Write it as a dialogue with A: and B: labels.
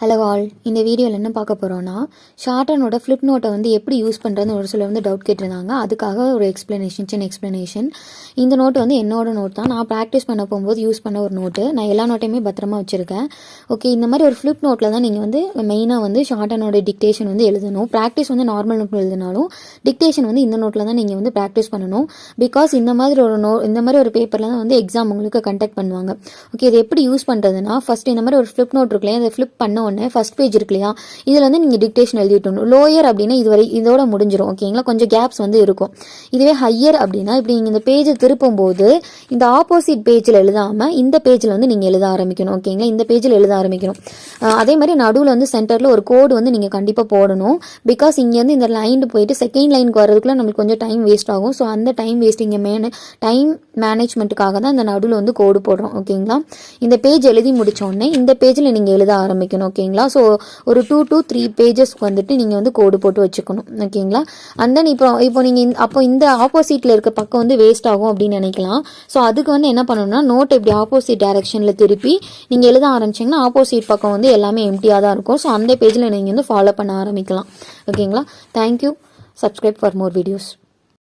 A: Hello all, இந்த வீடியோவில் என்ன பார்க்க போகிறோன்னா ஷார்ட்டனோட ஃப்ளிப் நோட்டை வந்து எப்படி யூஸ் பண்ணுறதுன்னு ஒரு சில வந்து டவுட் கேட்டிருந்தாங்க. அதுக்காக ஒரு சின்ன எக்ஸ்ப்ளனேஷன். இந்த நோட்டு வந்து என்னோட நோட் தான். நான் ப்ராக்டிஸ் பண்ண போகும்போது யூஸ் பண்ண ஒரு நோட்டு. நான் எல்லா நோட்டையுமே பத்திரமா வச்சுருக்கேன். ஓகே, இந்த மாதிரி ஒரு ஃப்ளிப் நோட்டில் தான் நீங்கள் வந்து மெயினாக வந்து ஷார்ட்டனோட டிக்டேஷன் வந்து எழுதணும். ப்ராக்டிஸ் வந்து நார்மல் நோட்டில் எழுதினாலும் டிக்டேஷன் வந்து இந்த நோட்டில் தான் நீங்கள் வந்து ப்ராக்டிஸ் பண்ணணும். பிகாஸ் இந்த மாதிரி ஒரு பேப்பரில் தான் வந்து எக்ஸாம் உங்களுக்கு கண்டக்ட் பண்ணுவாங்க. ஓகே, இது எப்படி யூஸ் பண்ணுறதுன்னா ஃபஸ்ட்டு இந்த மாதிரி ஒரு ஃப்ளிப் நோட் இருக்குல்லையா, அதை ஃப்ளிப் பண்ண உடனே ஃபர்ஸ்ட் பேஜ் இருக்கு இல்லையா, இதில் வந்து நீங்கள் டிக்டேஷன் எழுதிட்டணும். லோயர் அப்படின்னா இதோட முடிஞ்சிடும். ஓகேங்களா, கொஞ்சம் கேப்ஸ் வந்து இருக்கும். இதுவே ஹையர் அப்படின்னா இப்படி நீங்கள் இந்த பேஜை திருப்பும் போது இந்த ஆப்போசிட் பேஜில் எழுதாமல் இந்த பேஜில் வந்து நீங்கள் எழுத ஆரம்பிக்கணும். ஓகேங்களா, இந்த பேஜில் எழுத ஆரம்பிக்கணும். அதே மாதிரி நடுவில் வந்து சென்டரில் ஒரு கோடு வந்து நீங்கள் கண்டிப்பாக போடணும். பிகாஸ் இங்கேருந்து இந்த லைன் போயிட்டு செகண்ட் லைனுக்கு வர்றதுக்குள்ள நம்மளுக்கு கொஞ்சம் டைம் வேஸ்ட் ஆகும். ஸோ அந்த டைம் டைம் மேனேஜ்மெண்ட்டுக்காக தான் இந்த நடுவில் வந்து கோடு போடுறோம். ஓகேங்களா, இந்த பேஜ் எழுதி முடித்தோடனே இந்த பேஜில் நீங்கள் எழுத ஆரம்பிக்கணும். ஓகேங்களா, ஸோ ஒரு 2 to 3 பேஜஸ்க்கு வந்துட்டு நீங்கள் வந்து கோடு போட்டு வச்சுக்கணும். ஓகேங்களா, அண்ட் தென் இப்போ நீங்கள் இந்த ஆப்போசிட்டில் இருக்க பக்கம் வந்து வேஸ்ட் ஆகும் அப்படின்னு நினைக்கலாம். ஸோ அதுக்கு வந்து என்ன பண்ணணும்னா நோட் இப்படி ஆப்போசிட் டைரக்ஷனில் திருப்பி நீங்கள் எழுத ஆரம்பிச்சிங்கன்னா ஆப்போசிட் பக்கம் வந்து எல்லாமே எம்டியாக தான் இருக்கும். ஸோ அந்த பேஜில் நீங்கள் வந்து ஃபாலோ பண்ண ஆரம்பிக்கலாம். ஓகேங்களா, thank you. Subscribe for more videos.